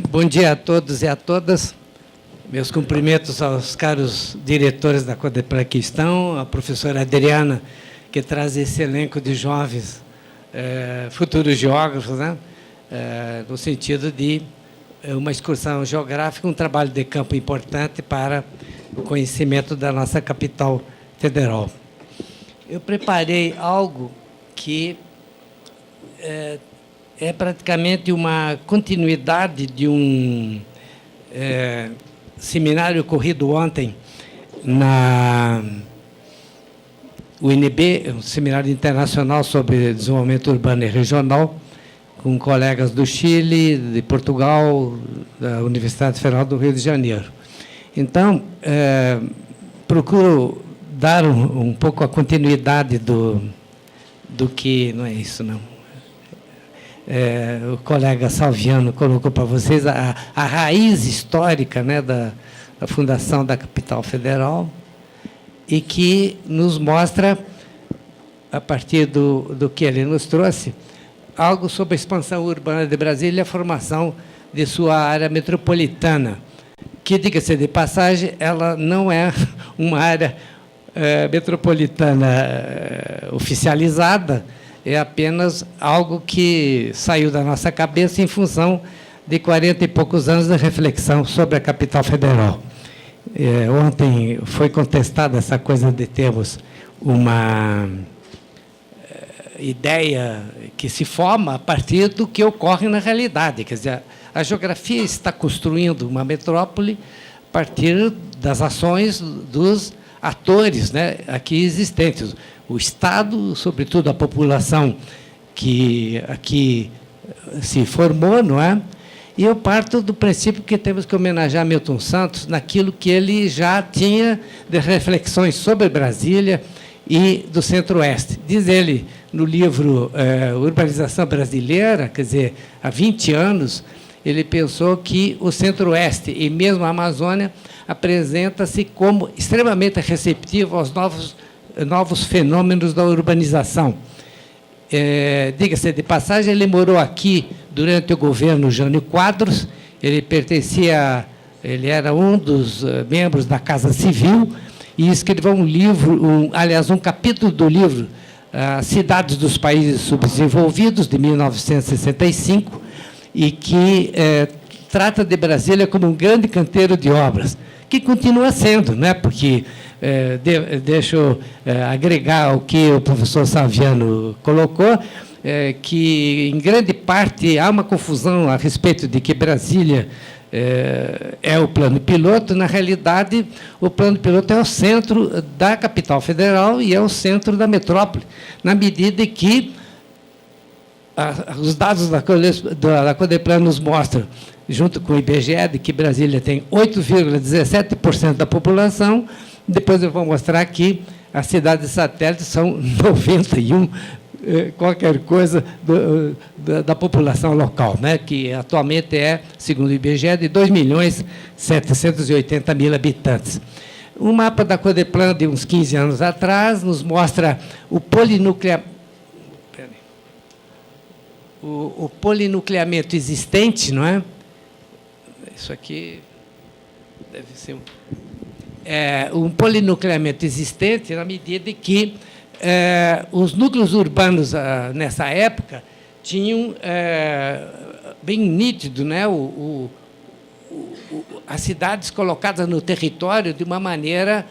Bom dia a todos e a todas. Meus cumprimentos aos caros diretores da Codeplan que estão, a professora Adriana, que traz esse elenco de jovens futuros geógrafos, né? No sentido de uma excursão geográfica, um trabalho de campo importante para o conhecimento da nossa capital federal. Eu preparei algo que é praticamente uma continuidade de um seminário ocorrido ontem na UNB, um seminário internacional sobre desenvolvimento urbano e regional, com colegas do Chile, de Portugal, da Universidade Federal do Rio de Janeiro. Então, procuro dar um pouco a continuidade do que... Não é isso, não. O colega Salviano colocou para vocês a raiz histórica, né, da fundação da capital federal, e que nos mostra, a partir do que ele nos trouxe, algo sobre a expansão urbana de Brasília e a formação de sua área metropolitana, que, diga-se de passagem, ela não é uma área metropolitana oficializada, é apenas algo que saiu da nossa cabeça em função de 40 e poucos anos de reflexão sobre a capital federal. Ontem foi contestada essa coisa de termos uma ideia que se forma a partir do que ocorre na realidade. Quer dizer, a geografia está construindo uma metrópole a partir das ações dos atores, né, aqui existentes. O Estado, sobretudo a população que aqui se formou, não é? E eu parto do princípio que temos que homenagear Milton Santos naquilo que ele já tinha de reflexões sobre Brasília e do Centro-Oeste. Diz ele no livro Urbanização Brasileira, quer dizer, há 20 anos, ele pensou que o Centro-Oeste e mesmo a Amazônia apresenta-se como extremamente receptivo aos novos fenômenos da urbanização. Diga-se de passagem, ele morou aqui durante o governo Jânio Quadros, ele era um dos membros da Casa Civil, e escreveu um livro, aliás, um capítulo do livro Cidades dos Países Subdesenvolvidos, de 1965, e que trata de Brasília como um grande canteiro de obras, que continua sendo, né? Porque, deixa eu agregar o que o professor Salviano colocou, que, em grande parte, há uma confusão a respeito de que Brasília é o plano piloto. Na realidade, o plano piloto é o centro da capital federal e é o centro da metrópole, na medida em que os dados da Codeplan nos mostram, junto com o IBGE, de que Brasília tem 8,17% da população. Depois eu vou mostrar que as cidades satélites são 91%, qualquer coisa, da população local, né, que atualmente é, segundo o IBGE, de 2.780.000 habitantes. Um mapa da Codeplan de uns 15 anos atrás nos mostra o polinucleamento existente, não é? Isso aqui deve ser um polinucleamento existente, na medida em que os núcleos urbanos, nessa época, tinham bem nítido, né, as cidades colocadas no território de uma maneira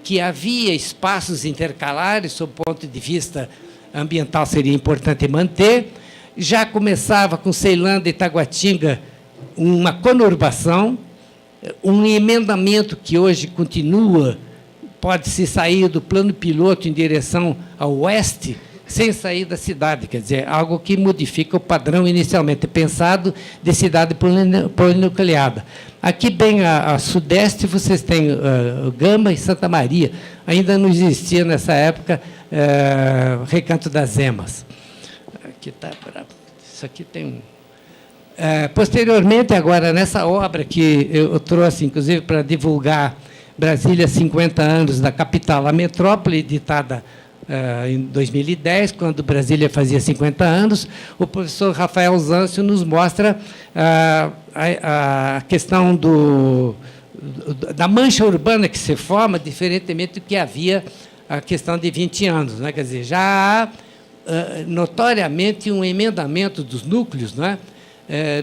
que havia espaços intercalares, sob o ponto de vista ambiental seria importante manter. Já começava com Ceilândia e Taguatinga uma conurbação, um emendamento que hoje continua, pode-se sair do plano piloto em direção ao oeste, sem sair da cidade, quer dizer, algo que modifica o padrão inicialmente pensado de cidade polinucleada. Aqui, bem a sudeste, vocês têm Gama e Santa Maria. Ainda não existia, nessa época, Recanto das Emas. Aqui está bravo. Isso aqui tem um... posteriormente, agora, nessa obra que eu trouxe, inclusive, para divulgar Brasília, 50 anos da capital, a metrópole, editada em 2010, quando Brasília fazia 50 anos, o professor Rafael Zâncio nos mostra a questão da mancha urbana que se forma, diferentemente do que havia a questão de 20 anos. Né? Quer dizer, já há notoriamente um emendamento dos núcleos, né?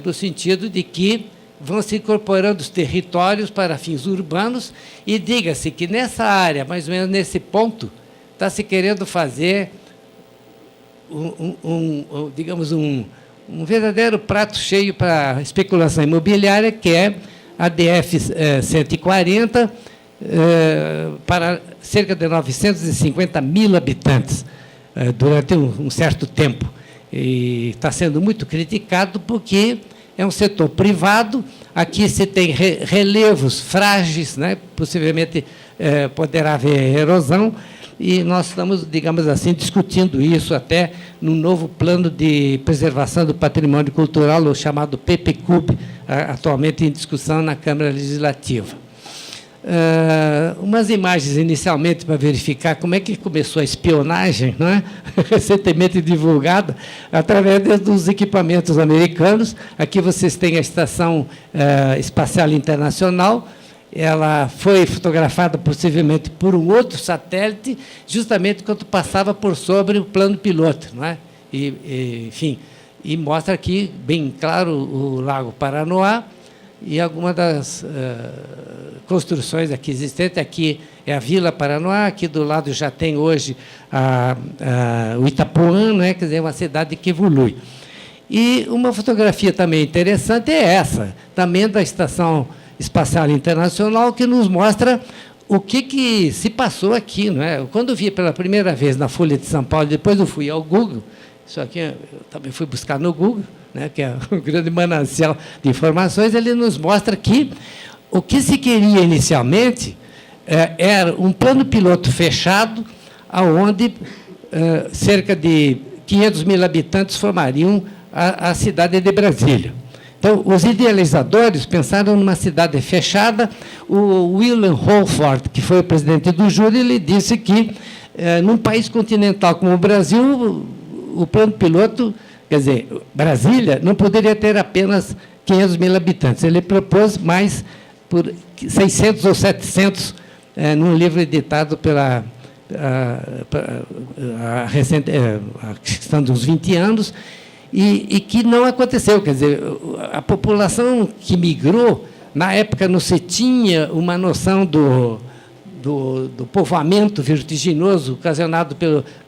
No sentido de que vão se incorporando os territórios para fins urbanos, e diga-se que nessa área, mais ou menos nesse ponto, está se querendo fazer digamos, um verdadeiro prato cheio para a especulação imobiliária, que é a DF 140, para cerca de 950 mil habitantes, durante um certo tempo. E está sendo muito criticado porque é um setor privado, aqui se tem relevos frágeis, né? Possivelmente poderá haver erosão, e nós estamos, digamos assim, discutindo isso até no novo plano de preservação do patrimônio cultural, o chamado PPCUB, atualmente em discussão na Câmara Legislativa. Umas imagens inicialmente para verificar como é que começou a espionagem, não é? Recentemente divulgada, através dos equipamentos americanos. Aqui vocês têm a Estação Espacial Internacional. Ela foi fotografada possivelmente por um outro satélite, justamente quando passava por sobre o plano piloto, não é? Enfim, e mostra aqui bem claro o Lago Paranoá e algumas das construções aqui existentes. Aqui é a Vila Paranoá, aqui do lado já tem hoje o Itapuã, né? Quer dizer, uma cidade que evolui. E uma fotografia também interessante é essa, também da Estação Espacial Internacional, que nos mostra o que se passou aqui. Não é? Quando eu vi pela primeira vez na Folha de São Paulo, depois eu fui ao Google, isso aqui eu também fui buscar no Google, né, que é um grande manancial de informações, ele nos mostra que o que se queria inicialmente era um plano piloto fechado, onde cerca de 500 mil habitantes formariam a cidade de Brasília. Então, os idealizadores pensaram numa cidade fechada. O William Holford, que foi o presidente do júri, ele disse que, num país continental como o Brasil, o plano piloto, quer dizer, Brasília, não poderia ter apenas 500 mil habitantes. Ele propôs mais por 600 ou 700, num livro editado pela a questão dos 20 anos, e que não aconteceu. Quer dizer, a população que migrou, na época não se tinha uma noção do povoamento vertiginoso ocasionado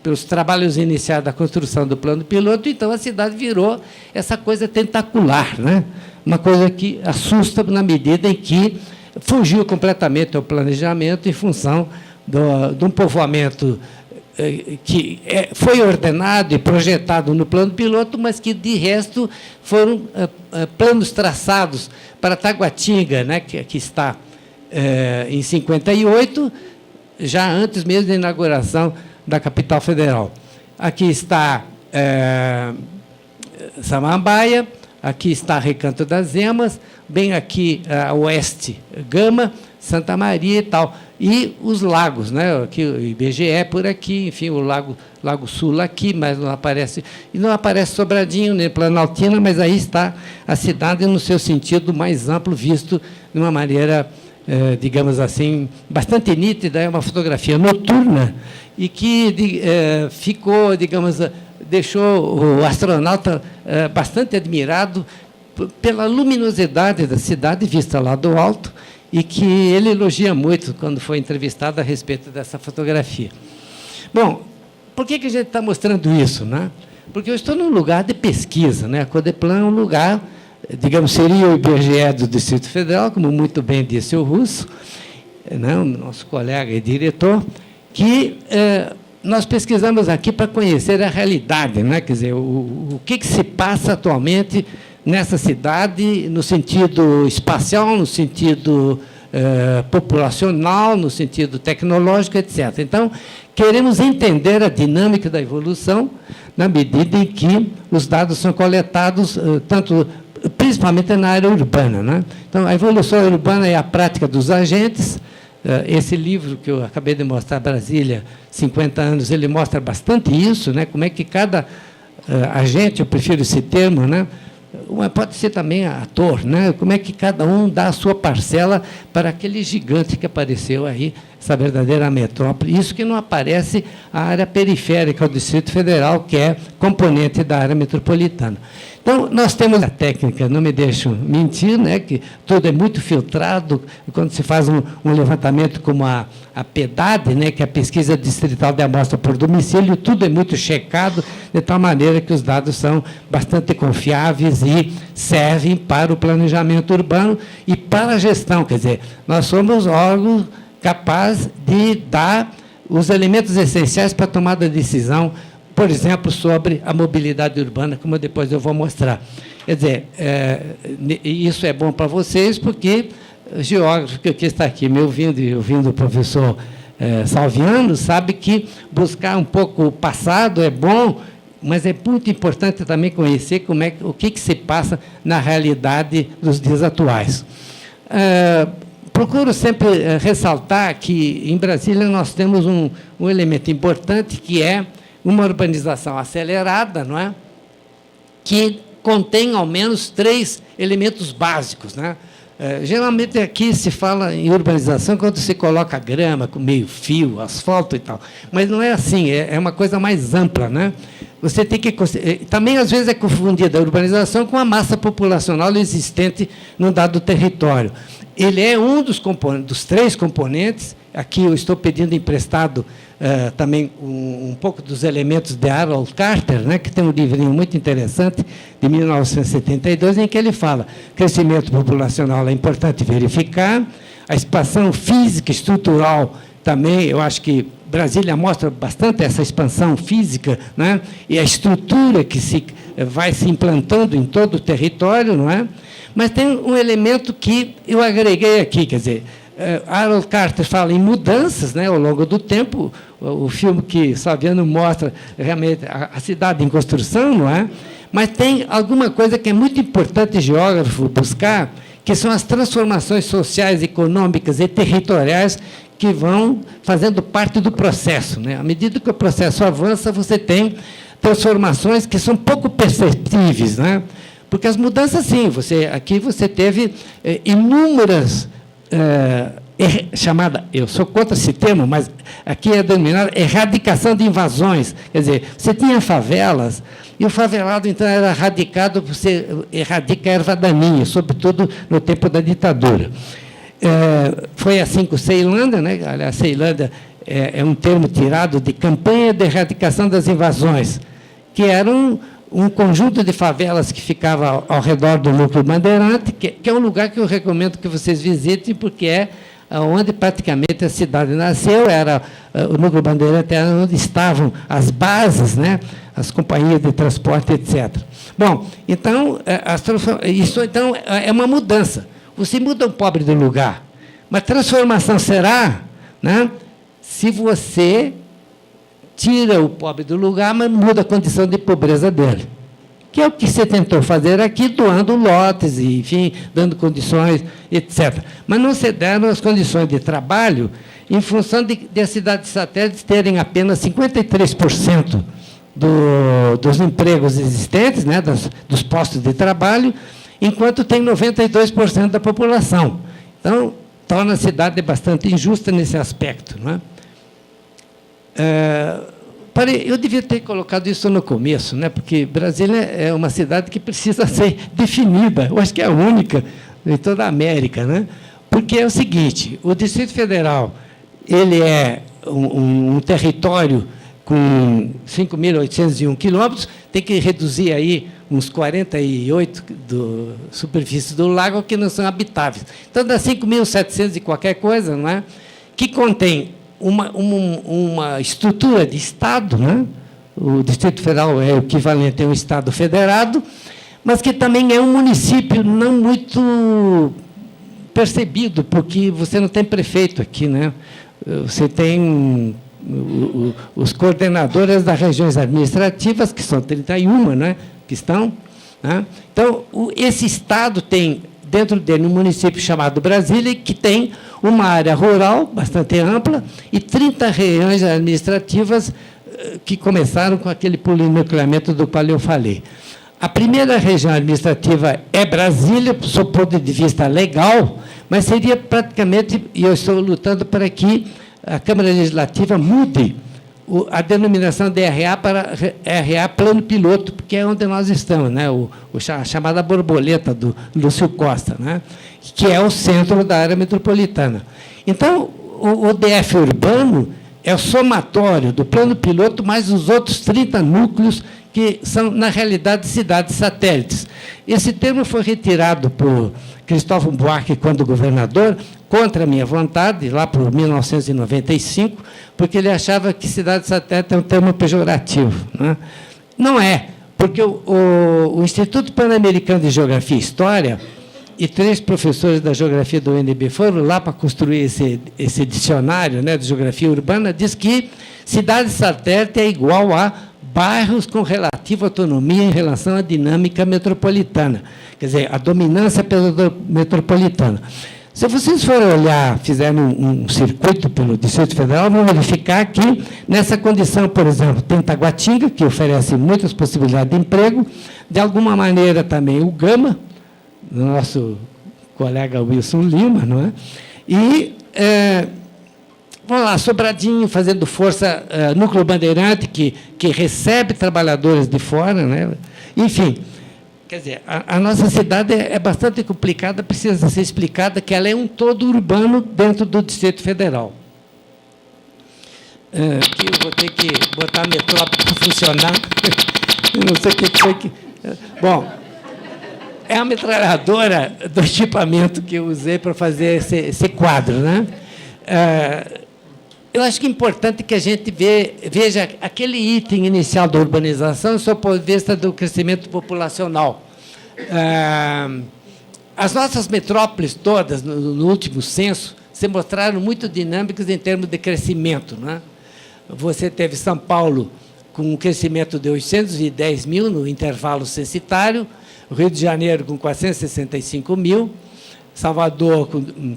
pelos trabalhos iniciados da construção do plano piloto, então a cidade virou essa coisa tentacular, né? Uma coisa que assusta na medida em que fugiu completamente ao planejamento em função de um povoamento que foi ordenado e projetado no plano piloto, mas que, de resto, foram planos traçados para Taguatinga, né, que está em 58, já antes mesmo da inauguração da capital federal. Aqui está Samambaia, aqui está Recanto das Emas, bem aqui a oeste, Gama, Santa Maria e tal. E os lagos, né? Aqui, o IBGE por aqui, enfim, o Lago Sul aqui, mas não aparece. E não aparece Sobradinho, nem Planaltina, mas aí está a cidade no seu sentido mais amplo, visto de uma maneira, digamos assim, bastante nítida. É uma fotografia noturna e que ficou, digamos, deixou o astronauta bastante admirado pela luminosidade da cidade vista lá do alto, e que ele elogia muito quando foi entrevistado a respeito dessa fotografia. Bom, por que a gente está mostrando isso, né? Porque eu estou num lugar de pesquisa, né? A Codeplan é um lugar, digamos, seria o IBGE do Distrito Federal, como muito bem disse o Russo, né? O nosso colega e diretor, que nós pesquisamos aqui para conhecer a realidade, né? Quer dizer, o que se passa atualmente nessa cidade, no sentido espacial, no sentido populacional, no sentido tecnológico, etc. Então, queremos entender a dinâmica da evolução na medida em que os dados são coletados, principalmente na área urbana, né? Então, a evolução urbana é a prática dos agentes Esse livro que eu acabei de mostrar, Brasília, 50 anos, ele mostra bastante isso, né? Como é que cada agente, eu prefiro esse termo, né? Pode ser também ator, né? Como é que cada um dá a sua parcela para aquele gigante que apareceu aí, essa verdadeira metrópole. Isso que não aparece a área periférica do Distrito Federal, que é componente da área metropolitana. Então, nós temos a técnica, não me deixo mentir, né, que tudo é muito filtrado. Quando se faz um levantamento como a PEDAD, né, que é a Pesquisa Distrital de Amostra por Domicílio, tudo é muito checado, de tal maneira que os dados são bastante confiáveis e servem para o planejamento urbano e para a gestão. Quer dizer, nós somos órgãos capazes de dar os elementos essenciais para a tomada de decisão, por exemplo, sobre a mobilidade urbana, como depois eu vou mostrar. Quer dizer, isso é bom para vocês, porque o geógrafo que está aqui me ouvindo e ouvindo o professor Salviano, sabe que buscar um pouco o passado é bom, mas é muito importante também conhecer o que se passa na realidade dos dias atuais. Procuro sempre ressaltar que, em Brasília, nós temos um elemento importante, que é uma urbanização acelerada, não é? Que contém, ao menos, 3 elementos básicos, né? Geralmente, aqui se fala em urbanização quando se coloca grama, com meio fio, asfalto e tal. Mas não é assim, é uma coisa mais ampla, né? Você tem que... Também, às vezes, é confundida a urbanização com a massa populacional existente num dado território. Ele é um dos 3 componentes. Aqui eu estou pedindo emprestado também um pouco dos elementos de Harold Carter, né, que tem um livrinho muito interessante, de 1972, em que ele fala: crescimento populacional é importante verificar, a expansão física, estrutural também, eu acho que Brasília mostra bastante essa expansão física, né, e a estrutura que vai se implantando em todo o território, não é? Mas tem um elemento que eu agreguei aqui, quer dizer, Harold Carter fala em mudanças, né, ao longo do tempo. O filme que Salviano mostra realmente a cidade em construção, não é? Mas tem alguma coisa que é muito importante o geógrafo buscar, que são as transformações sociais, econômicas e territoriais que vão fazendo parte do processo, né? À medida que o processo avança, você tem transformações que são pouco perceptíveis, né? Porque as mudanças, sim, aqui você teve inúmeras chamada, eu sou contra esse termo, mas aqui é denominada erradicação de invasões. Quer dizer, você tinha favelas, e o favelado, então, era radicado, você erradica a erva daninha, sobretudo no tempo da ditadura. Foi assim com Ceilândia, né? Aliás, Ceilândia é um termo tirado de Campanha de Erradicação das Invasões, que era um conjunto de favelas que ficava ao redor do Núcleo Bandeirante, que é um lugar que eu recomendo que vocês visitem, porque é onde praticamente a cidade nasceu, era o Núcleo Bandeirante, era onde estavam as bases, né, as companhias de transporte, etc. Bom, então, isso então, é uma mudança. Você muda o pobre do lugar, mas transformação será, né, se você tira o pobre do lugar, mas muda a condição de pobreza dele. Que é o que você tentou fazer aqui, doando lotes, e, enfim, dando condições, etc. Mas não se deram as condições de trabalho em função de as cidades satélites terem apenas 53% dos empregos existentes, né, dos postos de trabalho, enquanto tem 92% da população. Então, torna a cidade bastante injusta nesse aspecto, não é? Eu devia ter colocado isso no começo, né? Porque Brasília é uma cidade que precisa ser definida. Eu acho que é a única em toda a América, né? Porque é o seguinte: o Distrito Federal ele é um território com 5.801 quilômetros, tem que reduzir aí uns 48 superfícies do lago que não são habitáveis. Então, dá 5.700 e qualquer coisa, não é? Que contém uma estrutura de Estado, né? O Distrito Federal é o equivalente a um Estado federado, mas que também é um município não muito percebido, porque você não tem prefeito aqui, né? Você tem os coordenadores das regiões administrativas, que são 31, né? Que estão, né? Então, esse Estado tem dentro dele um município chamado Brasília, que tem uma área rural bastante ampla e 30 regiões administrativas que começaram com aquele polinucleamento do qual eu falei. A primeira região administrativa é Brasília, do seu ponto de vista legal, mas seria praticamente, e eu estou lutando para que a Câmara Legislativa mude a denominação de RA para RA Plano Piloto, porque é onde nós estamos, né? A chamada borboleta do Lúcio Costa, né? Que é o centro da área metropolitana. Então, o DF urbano é o somatório do Plano Piloto mais os outros 30 núcleos que são, na realidade, cidades satélites. Esse termo foi retirado por Cristóvão Buarque, quando governador, contra a minha vontade, lá por 1995, porque ele achava que cidade satélite é um termo pejorativo, né? Não é, porque o Instituto Pan-Americano de Geografia e História e 3 professores da geografia do UNB foram lá para construir esse dicionário, né, de geografia urbana, diz que cidade satélite é igual a bairros com relativa autonomia em relação à dinâmica metropolitana, quer dizer, a dominância metropolitana. Se vocês forem olhar, fizerem um circuito pelo Distrito Federal, vão verificar que, nessa condição, por exemplo, tem Taguatinga, que oferece muitas possibilidades de emprego, de alguma maneira também o Gama, do nosso colega Wilson Lima, não é? E, vamos lá, Sobradinho, fazendo força, Núcleo Bandeirante, que recebe trabalhadores de fora, né? Enfim, quer dizer, a nossa cidade é bastante complicada, precisa ser explicada que ela é um todo urbano dentro do Distrito Federal. Aqui eu vou ter que botar a metrópole para funcionar. Eu não sei o que foi que... Bom, é a metralhadora do equipamento que eu usei para fazer esse quadro, né? Eu acho que é importante que a gente veja aquele item inicial da urbanização sob o ponto de vista do crescimento populacional. As nossas metrópoles todas, no último censo, se mostraram muito dinâmicas em termos de crescimento, né? Você teve São Paulo com um crescimento de 810 mil no intervalo censitário, Rio de Janeiro com 465 mil, Salvador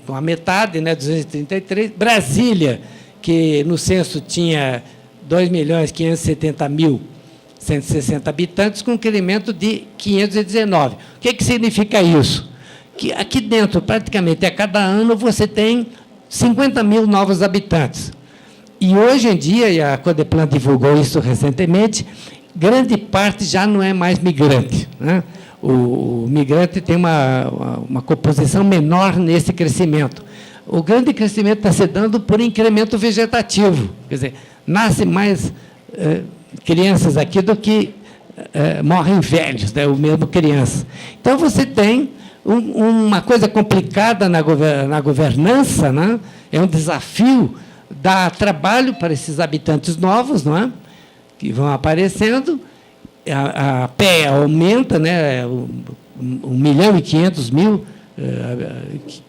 com a metade, né, 233, Brasília, que no censo tinha 2.570.160 habitantes, com um crescimento de 519. O que significa isso? Que aqui dentro, praticamente, a cada ano, você tem 50 mil novos habitantes. E, hoje em dia, e a Codeplan divulgou isso recentemente, grande parte já não é mais migrante, né? O migrante tem uma composição menor nesse crescimento. O grande crescimento está se dando por incremento vegetativo. Quer dizer, nascem mais crianças aqui do que morrem velhos, né, ou mesmo crianças. Então, você tem uma coisa complicada na governança, né? É um desafio dar trabalho para esses habitantes novos, não é? Que vão aparecendo, a PEA aumenta, né, 1.500.000,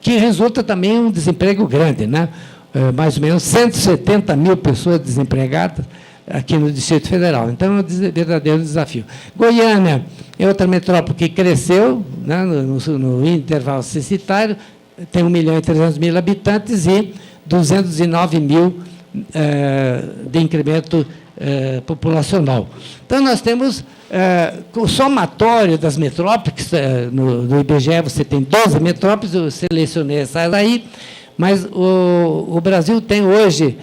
que resulta também em um desemprego grande, né? Mais ou menos 170 mil pessoas desempregadas aqui no Distrito Federal. Então, é um verdadeiro desafio. Goiânia é outra metrópole que cresceu, né, no intervalo censitário, tem 1.300.000 habitantes e 209 mil de incremento populacional. Então, nós temos o somatório das metrópoles, no IBGE você tem 12 metrópoles, eu selecionei essas aí, mas o Brasil tem hoje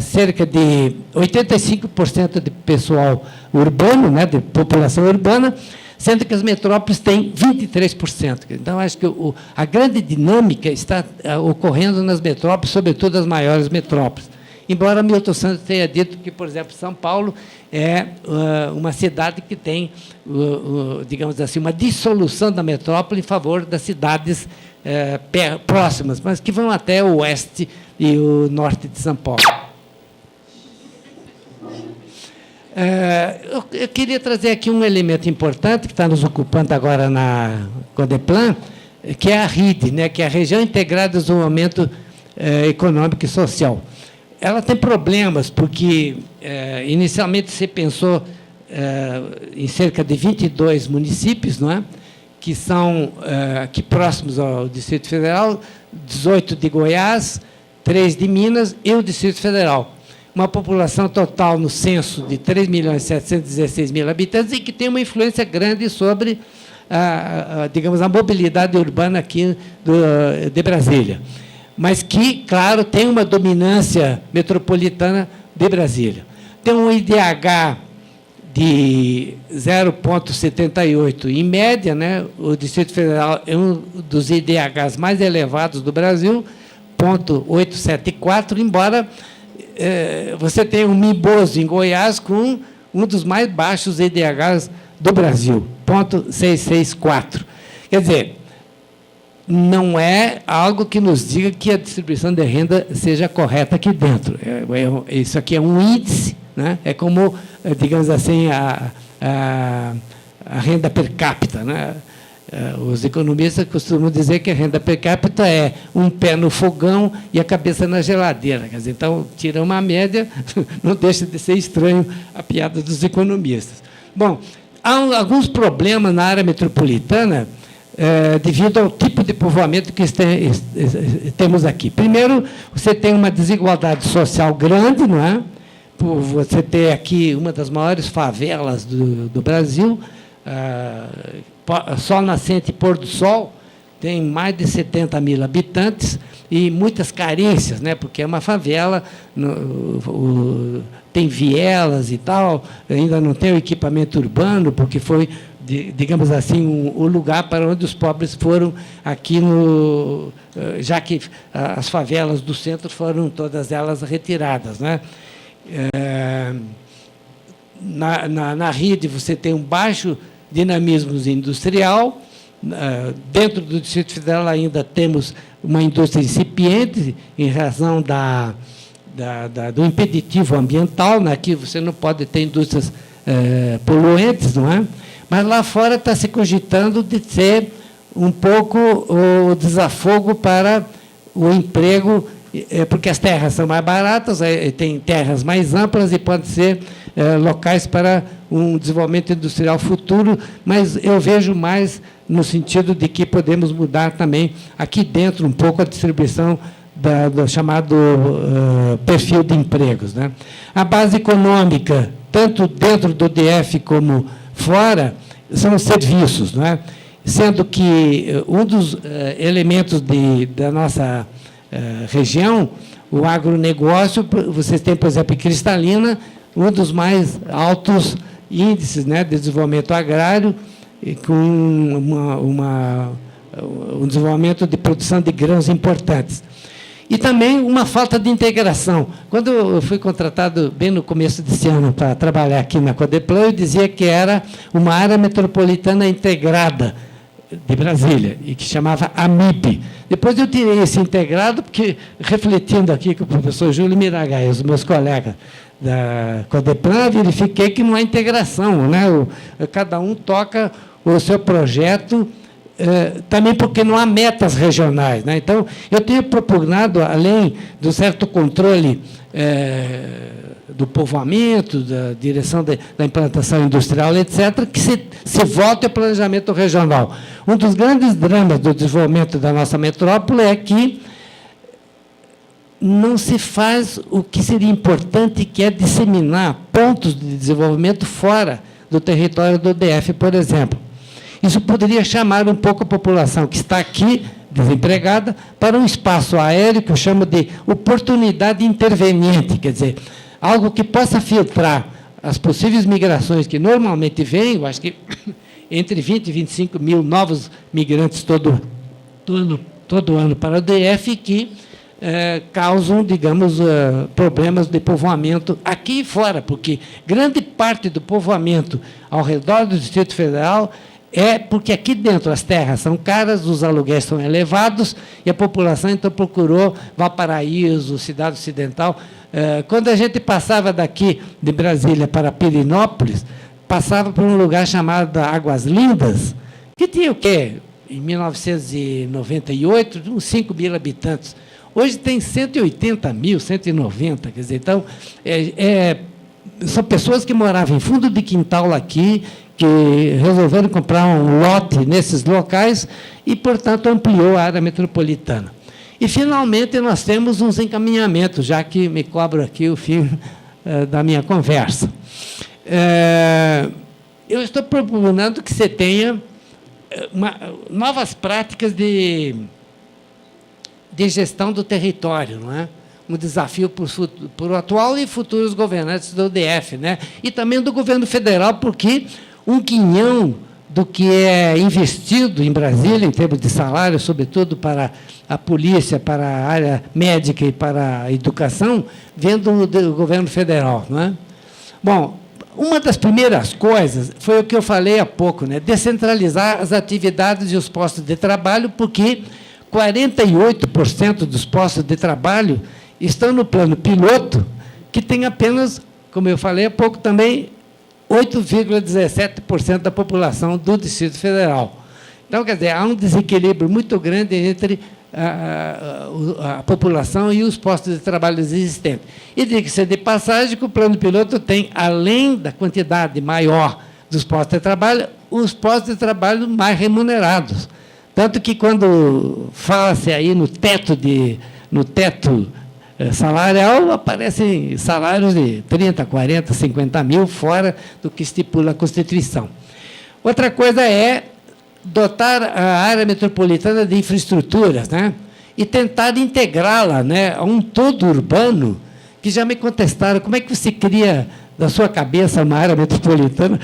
cerca de 85% de pessoal urbano, né, de população urbana, sendo que as metrópoles têm 23%. Então, acho que a grande dinâmica está ocorrendo nas metrópoles, sobretudo as maiores metrópoles. Embora Milton Santos tenha dito que, por exemplo, São Paulo é uma cidade que tem, digamos assim, uma dissolução da metrópole em favor das cidades próximas, mas que vão até o oeste e o norte de São Paulo. Eu queria trazer aqui um elemento importante que está nos ocupando agora na Codeplan, que é a RID, né, que é a Região Integrada de Desenvolvimento Econômico e Social. Ela tem problemas, porque inicialmente se pensou em cerca de 22 municípios, não é? que são aqui próximos ao Distrito Federal, 18 de Goiás, 3 de Minas e o Distrito Federal. Uma população total no censo de 3.716.000 habitantes e que tem uma influência grande sobre, digamos, a mobilidade urbana aqui de Brasília. Mas que, claro, tem uma dominância metropolitana de Brasília. Tem um IDH de 0,78 em média, né? O Distrito Federal é um dos IDHs mais elevados do Brasil, 0,874, embora você tenha um Mimboso em Goiás com um dos mais baixos IDHs do Brasil, 0,664. Quer dizer, não é algo que nos diga que a distribuição de renda seja correta aqui dentro. Isso aqui é um índice, né? É como, digamos assim, a renda per capita, né? Os economistas costumam dizer que a renda per capita é um pé no fogão e a cabeça na geladeira. Quer dizer, então, tira uma média, não deixa de ser estranho a piada dos economistas. Bom, há alguns problemas na área metropolitana, devido ao tipo de povoamento que temos aqui. Primeiro, você tem uma desigualdade social grande, não é? Por você ter aqui uma das maiores favelas do Brasil, Sol Nascente e Pôr do Sol, tem mais de 70.000 habitantes e muitas carências, né? Porque é uma favela, tem vielas e tal, ainda não tem o equipamento urbano, porque foi, digamos assim, o lugar para onde os pobres foram aqui, já que as favelas do centro foram todas elas retiradas, né? Na rede você tem um baixo dinamismo industrial, dentro do Distrito Federal ainda temos uma indústria incipiente em razão do impeditivo ambiental, né? Aqui você não pode ter indústrias poluentes, não é? Mas lá fora está se cogitando de ser um pouco o desafogo para o emprego, porque as terras são mais baratas, tem terras mais amplas e podem ser locais para um desenvolvimento industrial futuro, mas eu vejo mais no sentido de que podemos mudar também aqui dentro um pouco a distribuição do chamado perfil de empregos, né? A base econômica, tanto dentro do DF como fora, são os serviços, não é? Sendo que um dos elementos da nossa região, o agronegócio, vocês têm, por exemplo, em Cristalina, um dos mais altos índices, né, de desenvolvimento agrário, e com um desenvolvimento de produção de grãos importantes. E também uma falta de integração. Quando eu fui contratado, bem no começo desse ano, para trabalhar aqui na Codeplan, eu dizia que era uma área metropolitana integrada de Brasília, e que chamava AMIP. Depois eu tirei esse integrado, porque, refletindo aqui com o professor Júlio Miragaia e os meus colegas da Codeplan, verifiquei que não há integração, né? Cada um toca o seu projeto, também porque não há metas regionais, né? Então, eu tenho propugnado, além do certo controle do povoamento, da direção da implantação industrial, etc., que se volte ao planejamento regional. Um dos grandes dramas do desenvolvimento da nossa metrópole é que não se faz o que seria importante, que é disseminar pontos de desenvolvimento fora do território do DF, por exemplo. Isso poderia chamar um pouco a população que está aqui, desempregada, para um espaço aéreo que eu chamo de oportunidade interveniente, quer dizer, algo que possa filtrar as possíveis migrações que normalmente vêm, eu acho que entre 20 e 25 mil novos migrantes todo ano para o DF, que causam, digamos, problemas de povoamento aqui e fora, porque grande parte do povoamento ao redor do Distrito Federal porque aqui dentro as terras são caras, os aluguéis são elevados, e a população, então, procurou Valparaíso, Cidade Ocidental. Quando a gente passava daqui de Brasília para Pirenópolis, passava por um lugar chamado Águas Lindas, que tinha o quê? Em 1998, uns 5 mil habitantes. Hoje tem 180 mil, 190. Quer dizer, então, são pessoas que moravam em fundo de quintal aqui, que resolveram comprar um lote nesses locais e, portanto, ampliou a área metropolitana. E, finalmente, nós temos uns encaminhamentos, já que me cobro aqui o fim da minha conversa. Eu estou proponendo que você tenha novas práticas de gestão do território, não é? Um desafio para o atual e futuros governantes do UDF, né? E também do governo federal, porque um quinhão do que é investido em Brasília, em termos de salário, sobretudo para a polícia, para a área médica e para a educação, vem do governo federal, não é? Bom, uma das primeiras coisas foi o que eu falei há pouco, né? Descentralizar as atividades e os postos de trabalho, porque 48% dos postos de trabalho estão no plano piloto, que tem apenas, como eu falei há pouco também, 8,17% da população do Distrito Federal. Então, quer dizer, há um desequilíbrio muito grande entre a população e os postos de trabalho existentes. E diga-se de passagem que o plano piloto tem, além da quantidade maior dos postos de trabalho, os postos de trabalho mais remunerados. Tanto que, quando fala-se aí no teto salarial, aparecem salários de 30, 40, 50 mil, fora do que estipula a Constituição. Outra coisa é dotar a área metropolitana de infraestruturas, né? E tentar integrá-la, né, a um todo urbano, que já me contestaram, como é que você cria da sua cabeça uma área metropolitana?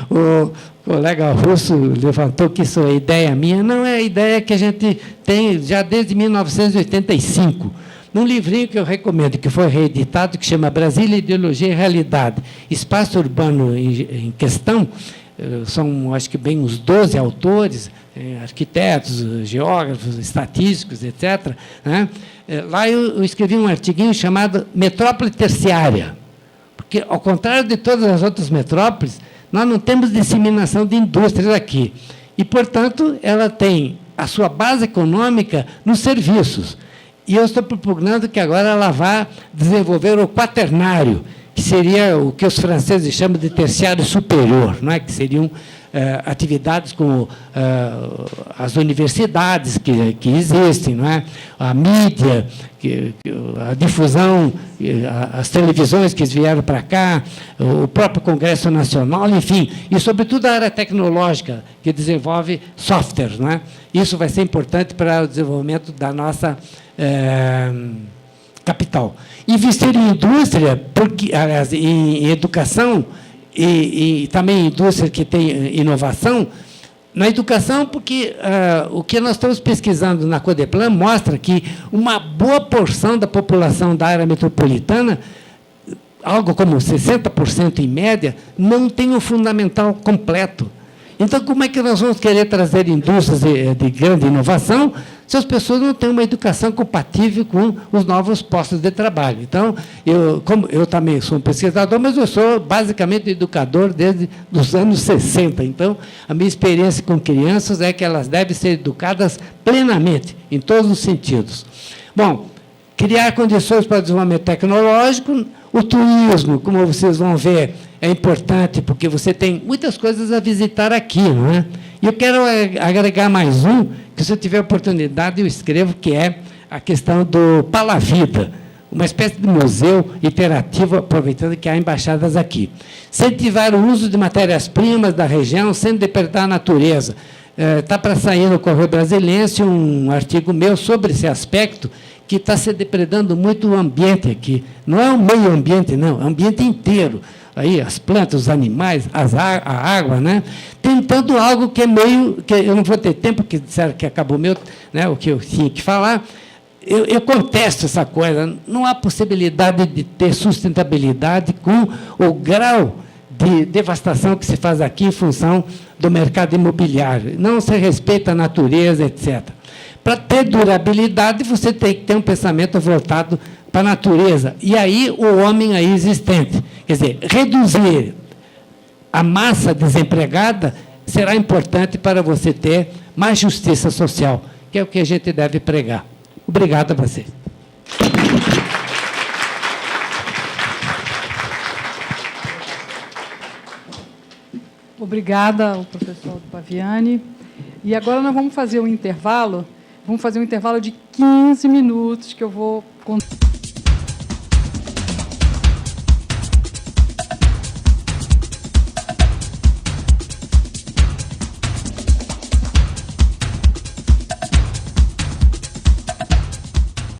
O colega russo levantou que isso é ideia minha. Não, é a ideia que a gente tem já desde 1985. Num livrinho que eu recomendo, que foi reeditado, que chama Brasília, Ideologia e Realidade. Espaço urbano em questão, são, acho que, bem uns 12 autores, arquitetos, geógrafos, estatísticos, etc., né? Lá eu escrevi um artiguinho chamado Metrópole Terciária, porque, ao contrário de todas as outras metrópoles, nós não temos disseminação de indústrias aqui. E, portanto, ela tem a sua base econômica nos serviços. E eu estou propugnando que agora ela vá desenvolver o quaternário, que seria o que os franceses chamam de terciário superior, não é? Que seriam atividades como as universidades que existem, não é? A mídia, a difusão, as televisões que vieram para cá, o próprio Congresso Nacional, enfim, e, sobretudo, a área tecnológica, que desenvolve softwares, não é? Isso vai ser importante para o desenvolvimento da nossa capital. Investir em indústria, porque, aliás, em educação e também em indústria que tem inovação. Na educação, porque o que nós estamos pesquisando na Codeplan mostra que uma boa porção da população da área metropolitana, algo como 60% em média, não tem o fundamental completo. Então, como é que nós vamos querer trazer indústrias de grande inovação se as pessoas não têm uma educação compatível com os novos postos de trabalho? Então, eu também sou um pesquisador, mas eu sou basicamente educador desde os anos 60. Então, a minha experiência com crianças é que elas devem ser educadas plenamente, em todos os sentidos. Bom, criar condições para o desenvolvimento tecnológico, o turismo, como vocês vão ver, é importante, porque você tem muitas coisas a visitar aqui, não é? E eu quero agregar mais um, que, se eu tiver oportunidade, eu escrevo, que é a questão do Palavida, uma espécie de museu interativo, aproveitando que há embaixadas aqui. Incentivar o uso de matérias-primas da região sem depredar a natureza. Está para sair no Correio Brasiliense um artigo meu sobre esse aspecto, que está se depredando muito o ambiente aqui. Não é o meio ambiente, não, é o ambiente inteiro. Aí, as plantas, os animais, a água, né? Tentando algo que é meio... que eu não vou ter tempo, porque disseram que acabou o que eu tinha que falar. Eu contesto essa coisa. Não há possibilidade de ter sustentabilidade com o grau de devastação que se faz aqui em função do mercado imobiliário. Não se respeita a natureza, etc. Para ter durabilidade, você tem que ter um pensamento voltado para a natureza. E aí, o homem aí existente. Quer dizer, reduzir a massa desempregada será importante para você ter mais justiça social, que é o que a gente deve pregar. Obrigado a vocês. Obrigada ao professor Paviani. E agora nós vamos fazer um intervalo. Vamos fazer um intervalo de 15 minutos, que eu vou contar.